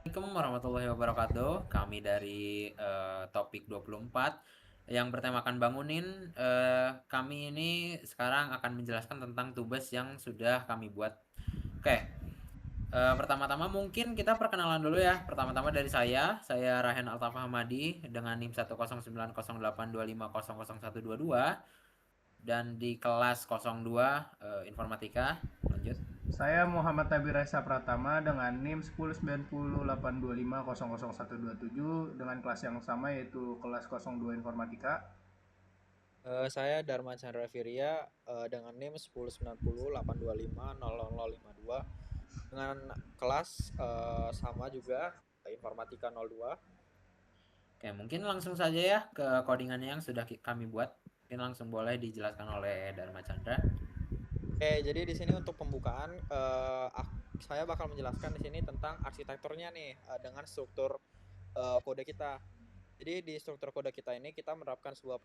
Assalamualaikum warahmatullahi wabarakatuh. Kami dari Topik 24 yang bertemakan bangunin. Kami ini sekarang akan menjelaskan tentang tugas yang sudah kami buat. Oke, pertama-tama mungkin kita perkenalan dulu ya. Pertama-tama dari saya Rahen Altafa Hamadi dengan NIM 1090825000122 dan di kelas 02 Informatika. Lanjut. Saya Muhammad Tabir Reza Pratama dengan NIM 1090825000127 dengan kelas yang sama yaitu kelas 02 Informatika. Saya Dharma Chandra Virya dengan NIM 10908250052 dengan kelas sama juga Informatika 02. Oke, mungkin langsung saja ya ke codingannya yang sudah kami buat. Mungkin langsung boleh dijelaskan oleh Dharma Chandra. Oke, jadi di sini untuk pembukaan saya bakal menjelaskan di sini tentang arsitekturnya nih dengan struktur kode kita. Jadi di struktur kode kita ini kita menerapkan sebuah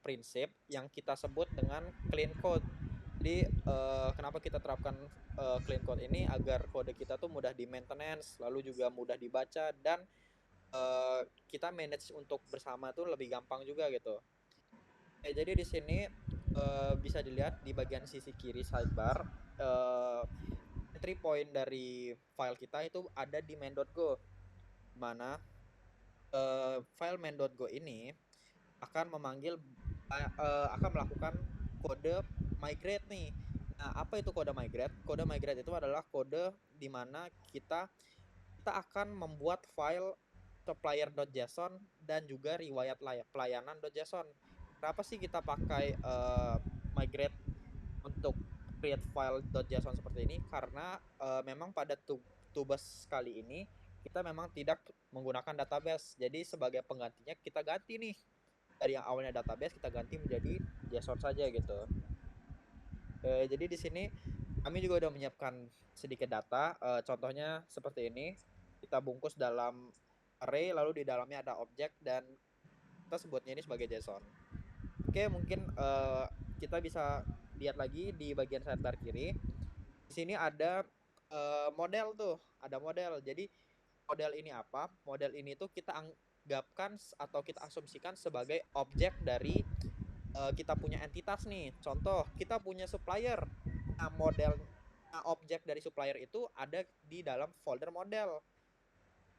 prinsip yang kita sebut dengan clean code. Jadi kenapa kita terapkan clean code ini agar kode kita tuh mudah di maintenance, lalu juga mudah dibaca dan kita manage untuk bersama tuh lebih gampang juga gitu. Jadi di sini bisa dilihat di bagian sisi kiri sidebar entry point dari file kita itu ada di main.go, mana file main.go ini akan akan melakukan kode migrate nih. Nah, apa itu kode migrate? Kode migrate itu adalah kode di mana kita akan membuat file supplier.json dan juga riwayat pelayanan.json. Kenapa sih kita pakai migrate untuk create file.json seperti ini? Karena memang pada tubes kali ini kita memang tidak menggunakan database. Jadi sebagai penggantinya kita ganti nih dari yang awalnya database kita ganti menjadi JSON saja gitu. Jadi di sini kami juga udah menyiapkan sedikit data. Contohnya seperti ini. Kita bungkus dalam array lalu di dalamnya ada objek dan kita sebutnya ini sebagai JSON. Oke, mungkin kita bisa lihat lagi di bagian sidebar kiri. Di sini ada model tuh, ada model. Jadi model ini apa? Model ini tuh kita anggapkan atau kita asumsikan sebagai objek dari kita punya entitas nih. Contoh, kita punya supplier. Nah, objek dari supplier itu ada di dalam folder model.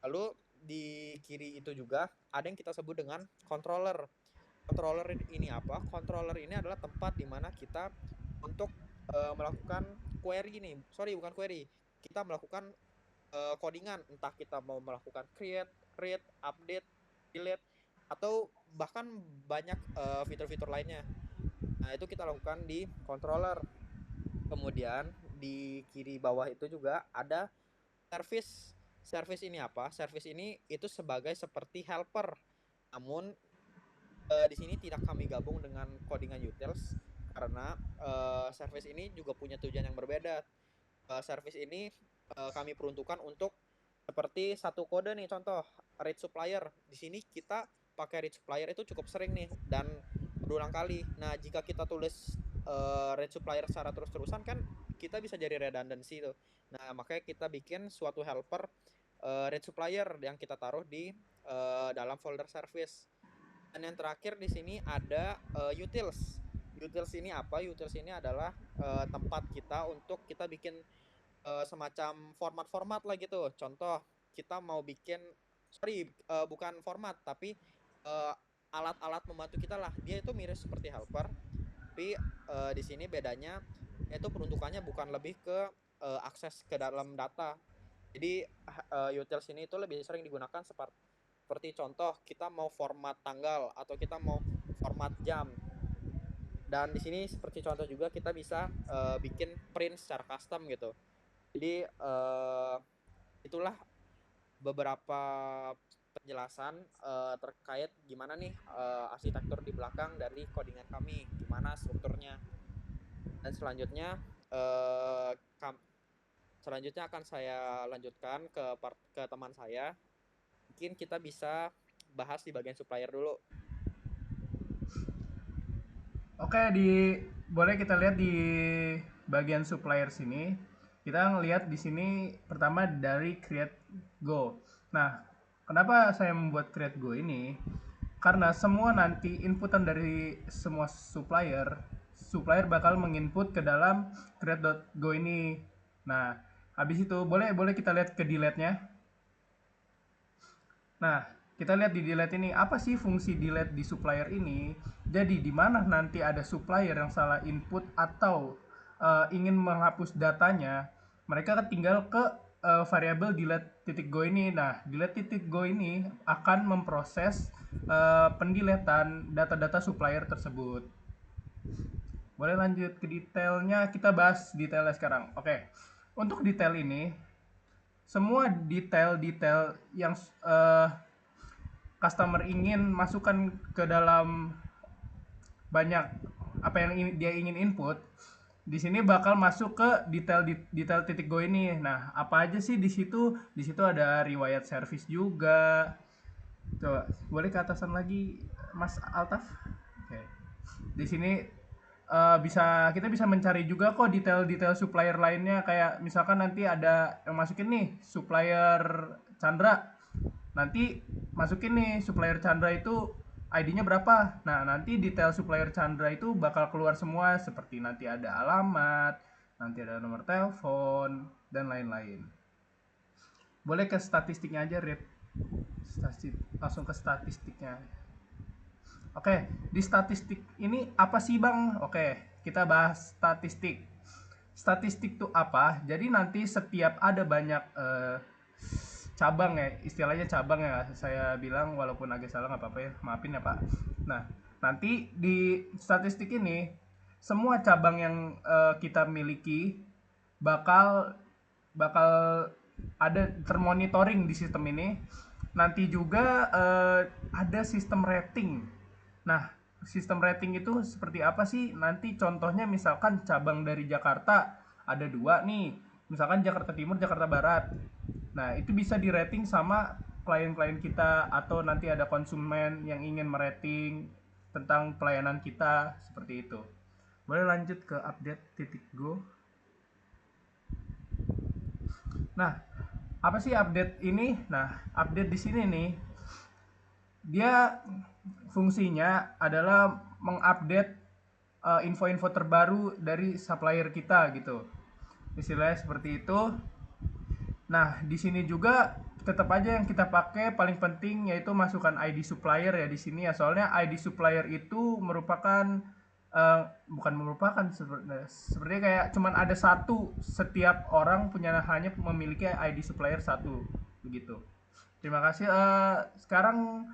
Lalu di kiri itu juga ada yang kita sebut dengan controller. Controller ini apa? Controller ini adalah tempat di mana kita untuk melakukan query nih. Sorry, bukan query. Kita melakukan codingan, entah kita mau melakukan create, read, update, delete, atau bahkan banyak fitur-fitur lainnya. Nah, itu kita lakukan di controller. Kemudian di kiri bawah itu juga ada service. Service ini apa? Service ini itu sebagai seperti helper. Namun di sini tidak kami gabung dengan codingan utils karena service ini juga punya tujuan yang berbeda. Service ini kami peruntukkan untuk seperti satu kode nih, contoh read supplier. Di sini kita pakai read supplier itu cukup sering nih dan berulang kali. Nah, jika kita tulis read supplier secara terus-terusan kan kita bisa jadi redundancy tuh. Nah, makanya kita bikin suatu helper read supplier yang kita taruh di dalam folder service. Dan yang terakhir di sini ada utils. Utils ini apa? Utils ini adalah tempat kita untuk kita bikin semacam format-format lah gitu. Contoh, kita mau bikin, sorry, bukan format, tapi alat-alat membantu kita lah. Dia itu mirip seperti helper, tapi di sini bedanya itu peruntukannya bukan lebih ke akses ke dalam data. Jadi utils ini itu lebih sering digunakan seperti contoh kita mau format tanggal atau kita mau format jam. Dan di sini seperti contoh juga kita bisa bikin print secara custom gitu. Jadi itulah beberapa penjelasan terkait gimana nih arsitektur di belakang dari codingan kami, gimana strukturnya. Dan uh, selanjutnya akan saya lanjutkan ke teman saya. Mungkin kita bisa bahas di bagian supplier dulu. Oke, boleh kita lihat di bagian supplier sini. Kita ngelihat di sini pertama dari create Go. Nah, kenapa saya membuat create Go ini? Karena semua nanti inputan dari semua supplier bakal menginput ke dalam create.go ini. Nah, habis itu boleh kita lihat ke delete-nya. Nah, kita lihat di delete ini, apa sih fungsi delete di supplier ini? Jadi, di mana nanti ada supplier yang salah input atau ingin menghapus datanya, mereka tinggal ke variabel delete.go ini. Nah, delete.go ini akan memproses pendiletan data-data supplier tersebut. Boleh lanjut ke detailnya, kita bahas detailnya sekarang. Oke, untuk detail ini, semua detail-detail yang customer ingin masukkan ke dalam banyak apa yang dia ingin input, di sini bakal masuk ke detail titik go ini. Nah, apa aja sih di situ? Di situ ada riwayat service juga. Coba boleh ke atasan lagi, Mas Altaf. Oke. Di sini kita bisa mencari juga kok detail-detail supplier lainnya, kayak misalkan nanti ada yang masukin nih supplier Chandra, nanti masukin nih supplier Chandra itu ID-nya berapa. Nah, nanti detail supplier Chandra itu bakal keluar semua, seperti nanti ada alamat, nanti ada nomor telepon, dan lain-lain. Boleh ke statistiknya aja, Rip. Langsung ke statistiknya. Oke, di statistik ini apa sih, Bang? Oke, kita bahas statistik. Statistik itu apa? Jadi nanti setiap ada banyak cabang ya, istilahnya cabang ya, saya bilang walaupun agak salah nggak apa-apa ya, maafin ya Pak. Nah, nanti di statistik ini semua cabang yang kita miliki bakal bakal ada termonitoring di sistem ini. Nanti juga ada sistem rating. Nah, sistem rating itu seperti apa sih? Nanti contohnya misalkan cabang dari Jakarta ada 2 nih, misalkan Jakarta Timur, Jakarta Barat. Nah, itu bisa di rating sama klien-klien kita, atau nanti ada konsumen yang ingin merating tentang pelayanan kita, seperti itu. Boleh lanjut ke update titik go. Nah, apa sih update ini? Nah, update di sini nih, dia fungsinya adalah mengupdate info-info terbaru dari supplier kita gitu. Istilahnya seperti itu. Nah, di sini juga tetap aja yang kita pakai paling penting yaitu masukkan ID supplier ya di sini ya. Soalnya ID supplier itu merupakan bukan merupakan sepertinya kayak cuman ada satu, setiap orang punya hanya memiliki ID supplier satu begitu. Terima kasih. Sekarang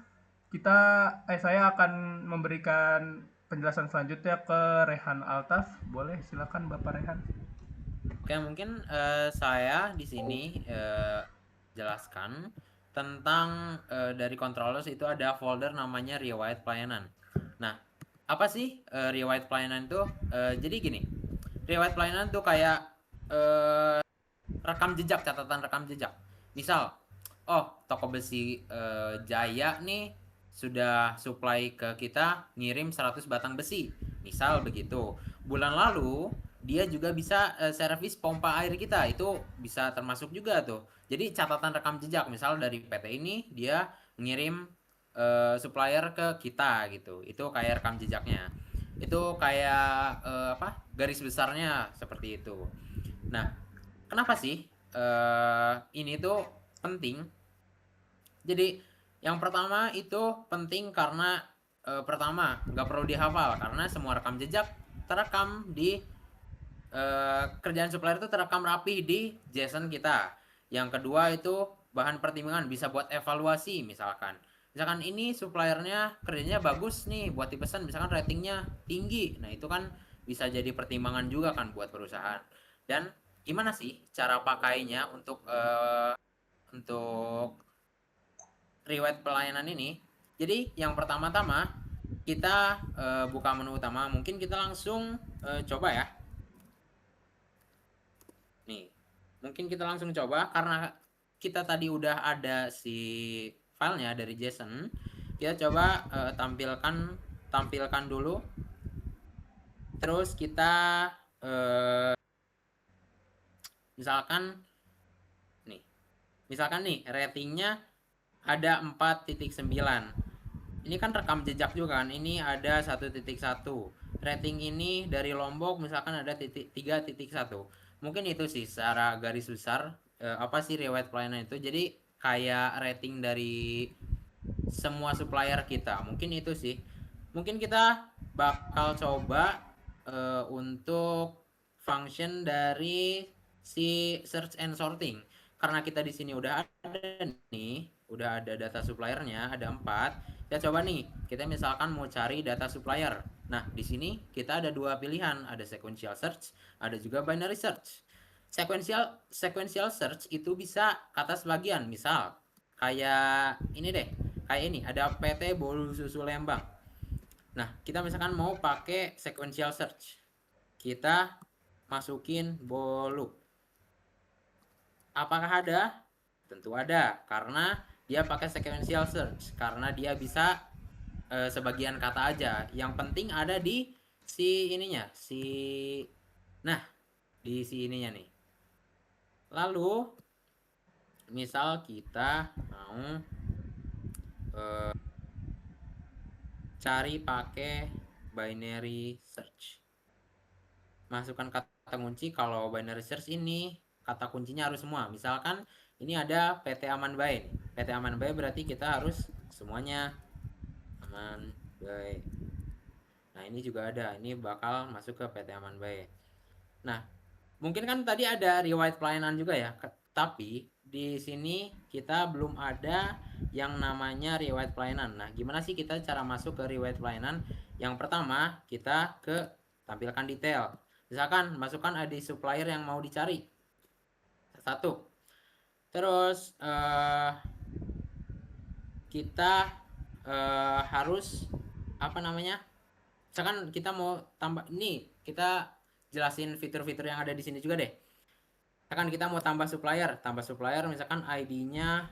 saya akan memberikan penjelasan selanjutnya ke Rehan Altaf. Boleh, silakan Bapak Rehan. Oke, mungkin saya di sini jelaskan tentang dari controllers itu ada folder namanya riwayat pelayanan. Nah, apa sih riwayat pelayanan itu? Jadi gini, riwayat pelayanan tuh kayak rekam jejak, catatan rekam jejak. Misal, toko besi Jaya nih sudah supply ke kita ngirim 100 batang besi. Misal begitu. Bulan lalu dia juga bisa servis pompa air kita, itu bisa termasuk juga tuh. Jadi catatan rekam jejak, misal dari PT ini dia ngirim supplier ke kita gitu, itu kayak rekam jejaknya, itu kayak garis besarnya seperti itu. Nah, kenapa sih ini tuh penting? Jadi yang pertama itu penting karena pertama nggak perlu dihafal, karena semua rekam jejak terekam di kerjaan supplier itu terekam rapi di JSON kita. Yang kedua itu bahan pertimbangan, bisa buat evaluasi. Misalkan ini suppliernya kerjanya bagus nih buat dipesan, misalkan ratingnya tinggi, nah itu kan bisa jadi pertimbangan juga kan buat perusahaan. Dan gimana sih cara pakainya untuk riwayat pelayanan ini? Jadi yang pertama-tama kita buka menu utama, mungkin kita langsung coba ya. Nih, mungkin kita langsung coba karena kita tadi udah ada si filenya dari JSON. Kita coba tampilkan dulu. Terus kita misalkan nih, Misalkan nih ratingnya ada 4.9. Ini kan rekam jejak juga kan. Ini ada 1.1. Rating ini dari Lombok misalkan ada 3.1. Mungkin itu sih secara garis besar apa sih riwayat pelayanan itu. Jadi kayak rating dari semua supplier kita. Mungkin itu sih. Mungkin kita bakal coba untuk function dari si search and sorting. Karena kita di sini udah ada nih, udah ada data suppliernya, ada 4. Kita coba nih, kita misalkan mau cari data supplier. Nah, di sini kita ada dua pilihan, ada sequential search, ada juga binary search. Sequential search itu bisa kata sebagian, misal kayak ini deh, kayak ini ada PT Bolu Susu Lembang. Nah, kita misalkan mau pakai sequential search, kita masukin Bolu. Apakah ada? Tentu ada, karena dia pakai sequential search, karena dia bisa sebagian kata aja. Yang penting ada di si ininya, nah di si ininya nih. Lalu misal kita mau cari pakai binary search, masukkan kata kunci. Kalau binary search ini kata kuncinya harus semua. Misalkan ini ada PT Aman Bae. PT Aman Bae berarti kita harus semuanya Aman Bae. Nah, ini juga ada. Ini bakal masuk ke PT Aman Bae. Nah, mungkin kan tadi ada riwayat pelayanan juga ya. Tapi di sini kita belum ada yang namanya riwayat pelayanan. Nah, gimana sih kita cara masuk ke riwayat pelayanan? Yang pertama, kita ke tampilkan detail. Misalkan masukkan ID supplier yang mau dicari. Satu. Terus kita harus apa namanya? Misalkan kita mau tambah ini, kita jelasin fitur-fitur yang ada di sini juga deh. Misalkan kita mau tambah supplier misalkan ID-nya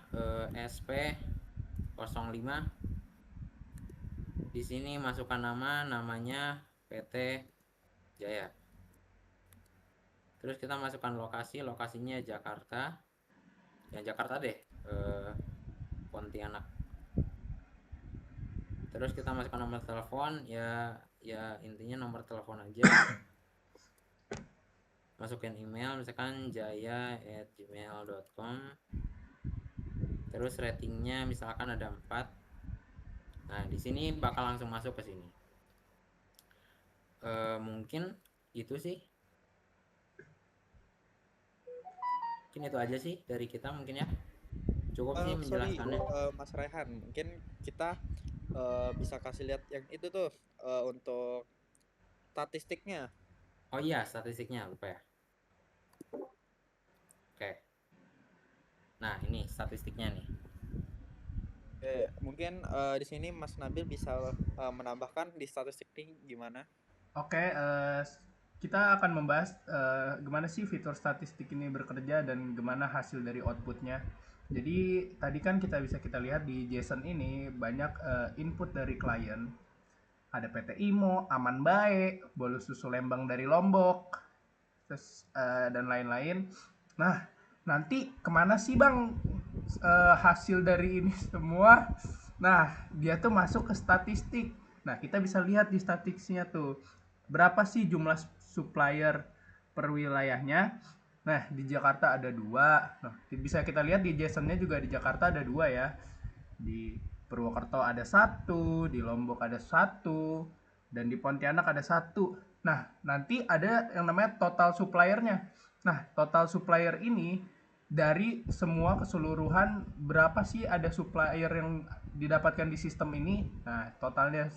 SP05. Di sini masukkan namanya PT Jaya. Terus kita masukkan lokasinya Jakarta. Yang Jakarta deh, Pontianak. Terus kita masukkan nomor telepon, ya intinya nomor telepon aja. Masukin email misalkan jaya@gmail.com. Terus ratingnya misalkan ada 4. Nah, di sini bakal langsung masuk ke sini. Mungkin itu sih. Mungkin itu aja sih dari kita mungkin ya. Cukup sih menjelaskannya. Mas Rehan, mungkin kita bisa kasih lihat yang itu tuh untuk statistiknya. Oh iya, statistiknya lupa ya. Oke. Nah, ini statistiknya nih. Mungkin di sini Mas Nabil bisa menambahkan di statistik ini gimana? Oke, kita akan membahas gimana sih fitur statistik ini bekerja dan gimana hasil dari outputnya. Jadi tadi kan kita lihat di JSON ini banyak input dari klien. Ada PT IMO, Aman Bae, Bolu Susu Lembang dari Lombok, terus dan lain-lain. Nah, nanti kemana sih bang hasil dari ini semua? Nah, dia tuh masuk ke statistik. Nah, kita bisa lihat di statistiknya tuh berapa sih jumlah supplier per wilayahnya. Nah, di Jakarta ada 2. Nah, bisa kita lihat di JSON-nya juga di Jakarta ada 2 ya. Di Purwokerto ada 1, di Lombok ada 1, dan di Pontianak ada 1. Nah, nanti ada yang namanya total suppliernya. Nah, total supplier ini dari semua keseluruhan berapa sih ada supplier yang didapatkan di sistem ini. Nah, totalnya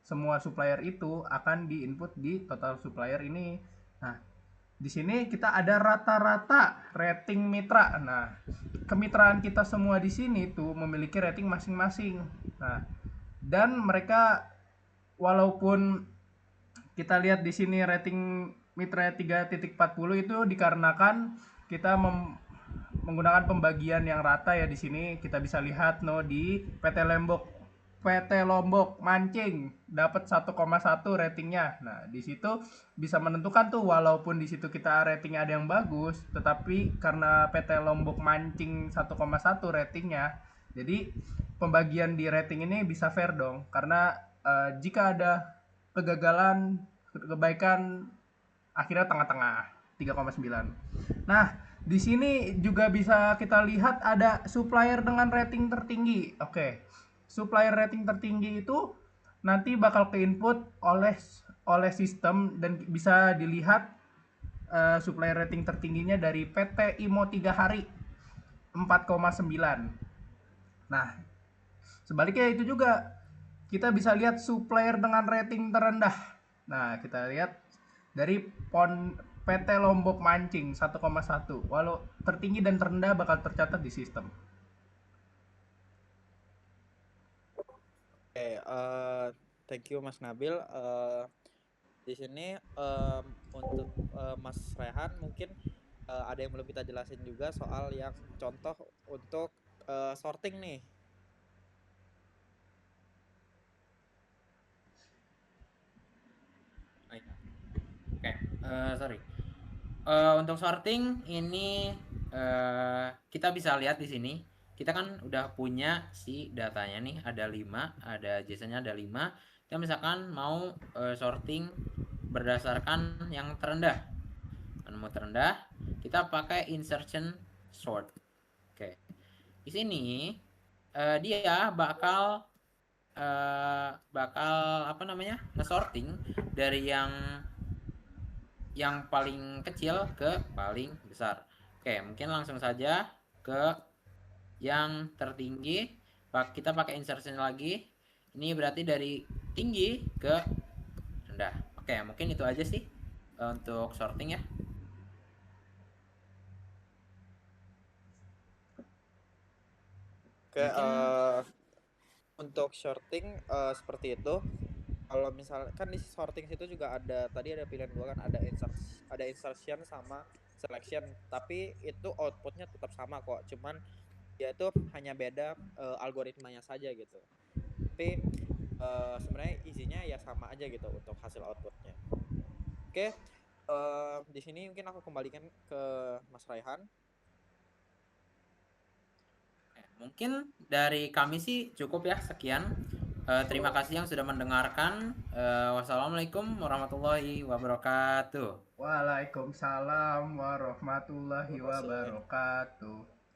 semua supplier itu akan diinput di total supplier ini. Nah, di sini kita ada rata-rata rating mitra. Nah, kemitraan kita semua di sini tuh memiliki rating masing-masing. Nah, dan mereka walaupun kita lihat di sini rating mitra 3.40 itu dikarenakan kita menggunakan pembagian yang rata ya. Di sini kita bisa lihat di PT Lombok PT Lombok Mancing dapat 1,1 ratingnya. Nah, di situ bisa menentukan tuh walaupun di situ kita ratingnya ada yang bagus, tetapi karena PT Lombok Mancing 1,1 ratingnya, jadi pembagian di rating ini bisa fair dong. Karena jika ada kegagalan, kebaikan akhirnya tengah-tengah 3,9. Nah, di sini juga bisa kita lihat ada supplier dengan rating tertinggi. Oke. Supplier rating tertinggi itu nanti bakal ke input oleh sistem dan bisa dilihat supplier rating tertingginya dari PT Imo 3 hari 4,9. Nah, sebaliknya itu juga kita bisa lihat supplier dengan rating terendah. Nah, kita lihat dari PT Lombok Mancing 1,1. Walau tertinggi dan terendah bakal tercatat di sistem. Oke, thank you Mas Nabil. Di sini untuk Mas Rehan mungkin ada yang belum kita jelasin juga soal yang contoh untuk sorting nih. Oke, sorry. Untuk sorting ini kita bisa lihat di sini. Kita kan udah punya si datanya nih, ada 5, ada JSON-nya ada 5. Kita misalkan mau sorting berdasarkan yang terendah. Mau terendah, kita pakai insertion sort. Oke. Di sini dia bakal apa namanya? Nge-sorting dari yang paling kecil ke paling besar. Oke, mungkin langsung saja ke yang tertinggi. Kita pakai insertion lagi. Ini berarti dari tinggi ke rendah. Oke, mungkin itu aja sih untuk sorting ya. Oke, Mungkin untuk sorting seperti itu. Kalau misalkan di sorting situ juga ada tadi ada pilihan dua kan, ada insertion sama selection, tapi itu outputnya tetap sama kok, cuman dia itu hanya beda algoritmanya saja gitu. Tapi sebenarnya isinya ya sama aja gitu untuk hasil outputnya. Oke, di sini mungkin aku kembalikan ke Mas Raihan. mungkin dari kami sih cukup ya, sekian. Terima kasih yang sudah mendengarkan. Wassalamualaikum warahmatullahi wabarakatuh. Waalaikumsalam warahmatullahi Terima kasih. wabarakatuh.